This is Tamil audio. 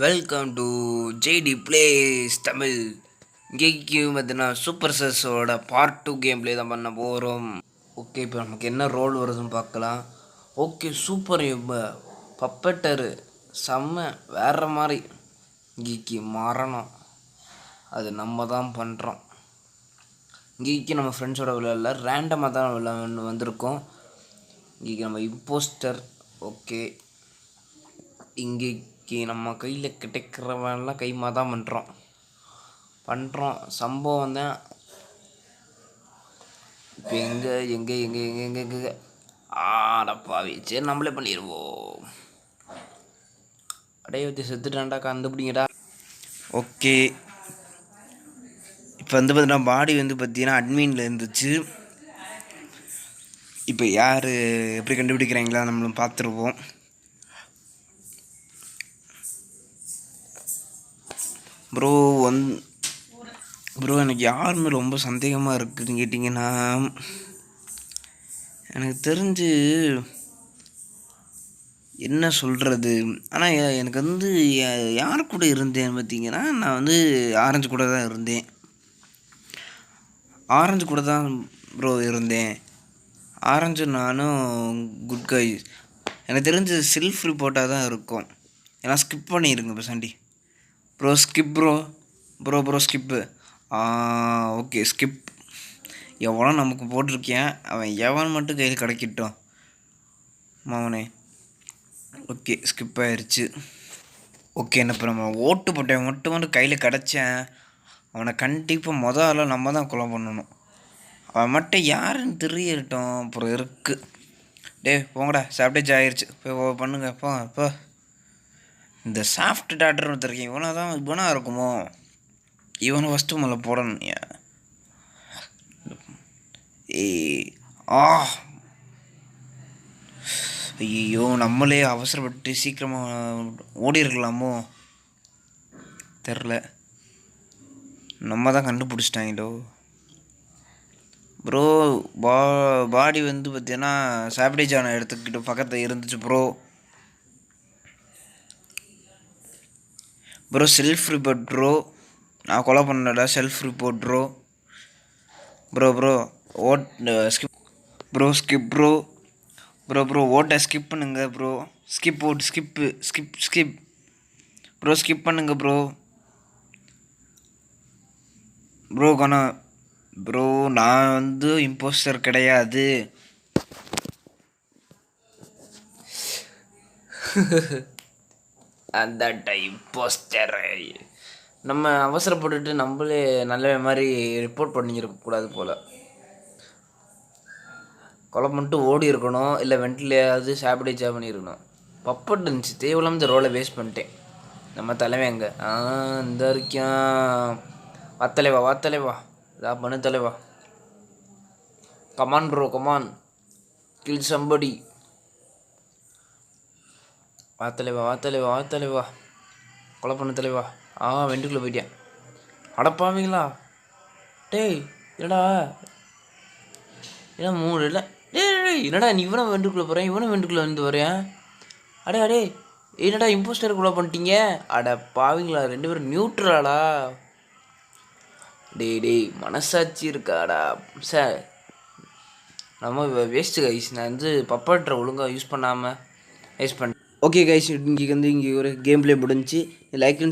Welcome to JD plays Tamil. இங்கேக்கு பார்த்தீங்கன்னா சூப்பர் சர்ஸோட பார்ட் 2 கேம் பிளே தான் பண்ண போகிறோம். ஓகே, இப்போ நமக்கு என்ன ரோல் வருதுன்னு பார்க்கலாம். Okay, super. பப்பட்டரு செம்ம வேற மாதிரி. இங்கேக்கு மரணம் அது நம்ம தான் பண்ணுறோம். இங்கேக்கு நம்ம ஃப்ரெண்ட்ஸோட விளையாடல, ரேண்டமாக தான் விளையாட வந்திருக்கோம். இங்கேக்கு நம்ம இம்போஸ்டர். ஓகே, இங்கேக்கு நம்ம கையில் கிடைக்கிறவெல்லாம் கைமா தான் பண்ணுறோம் சம்பவம் தான். இப்போ எங்கே ஆடப்பாவி. சரி, நம்மளே பண்ணிடுவோம். அடைய வச்சு செத்துட்டான்டா, கண்டுபிடிங்கடா. ஓகே, இப்போ பார்த்தீங்கன்னா பாடி பார்த்தீங்கன்னா அட்மினில் இருந்துச்சு. இப்போ யார் எப்படி கண்டுபிடிக்கிறாங்களா நம்மளும் பார்த்துருவோம். ப்ரோ எனக்கு யாருமே ரொம்ப சந்தேகமாக இருக்குதுன்னு கேட்டிங்கன்னா, எனக்கு தெரிஞ்சு என்ன சொல்கிறது, ஆனால் எனக்கு யார் கூட இருந்தேன்னு பார்த்தீங்கன்னா, நான் ஆரஞ்சு கூட தான் இருந்தேன். ப்ரோ இருந்தேன். ஆரஞ்சு நானும் குட் கை. எனக்கு தெரிஞ்சு செல்ஃப் ரிப்போர்ட்டாக தான் இருக்கும். ஏன்னா ஸ்கிப் பண்ணிடுங்க பசண்டி. Bro skip bro skip. Okay, skip. எவ்வளோ நமக்கு போட்டிருக்கேன், அவன் எவன் மட்டும் கையில் கிடைக்கட்டும் மாவனே. ஓகே, ஸ்கிப் ஆயிடுச்சு. ஓகே, என்ன இப்போ நம்ம ஓட்டு போட்டவன் மட்டும் கையில் கிடச்சேன், அவனை கண்டிப்பாக ஆளாக நம்ம தான் கொலை பண்ணணும். அவன் மட்டும் யாருன்னு தெரியட்டும். அப்புறம் இருக்குது. போங்கடா, சாப்பிட்டே ஆயிடுச்சு. போய் பண்ணுங்க இப்போ. இந்த சாஃப்ட் டாக்டர் ஒருத்தருக்கேன், இவனாக இருக்குமோ? இவனை ஃபஸ்ட்டு மேலே போடணும். ஐயோ, நம்மளே அவசரப்பட்டு சீக்கிரமாக ஓடி இருக்கலாமோ தெரில. நம்ம தான் கண்டுபிடிச்சிட்டாங்களோ. ப்ரோ பாடி பார்த்தீங்கன்னா சாப்பிடேஜான இடத்துக்கிட்ட பக்கத்தில் இருந்துச்சு ப்ரோ செல்ஃப் ரிப்போர்ட் ப்ரோ. நான் கொலை பண்ணடா, self report bro vote skip bro ஓட்டை ஸ்கிப் பண்ணுங்க ப்ரோ. ஸ்கிப் ப்ரோ, ஸ்கிப் பண்ணுங்க ப்ரோ கணா ப்ரோ. நான் இம்போஸ்டர் கிடையாது. அந்த இம்போஸ்டர் நம்ம அவசரப்பட்டுட்டு நம்மளே நல்ல மாதிரி ரிப்போர்ட் பண்ணியிருக்கக்கூடாது போல். கொலை பண்ணிட்டு ஓடி இருக்கணும், இல்லை வெண்டிலையாவது சாப்பிடேஜாக பண்ணியிருக்கணும். பப்பட்டு இருந்துச்சு, தேவையில்லாமல் இந்த ரோலை வேஸ்ட் பண்ணிட்டேன். நம்ம தலைவன் எங்கே? இந்த வரைக்கும் வா தலைவா இதா பண்ணு தலைவா. Come on bro, come on, kill somebody. வா தலைவா கொலை பண்ணு தலைவா. வெண்டுக்குள்ளே போயிட்டேன். அடப்பாவீங்களா? என்னடா ஏன்னா 3 இல்லை. என்னடா நீ இவனை வெண்டுக்குள்ளே போகிறேன், இவனும் வெண்டுக்குள்ளே வரேன். அடே என்னடா இம்போஸ்டர் கொலை பண்ணிட்டீங்க? அட பாவீங்களா, 2 பேரும் நியூட்ரலாடா. டேய் மனசாட்சி இருக்காடா சார். நம்ம வேஸ்ட்டு கைஸ். நான் பப்பட்ரை ஒழுங்காக யூஸ் பண்ணாமல் வேஸ்ட் பண்ணேன். ஓகே கைஸ், இங்கே ஒரு கேம் பிளே முடிஞ்சு. லைக்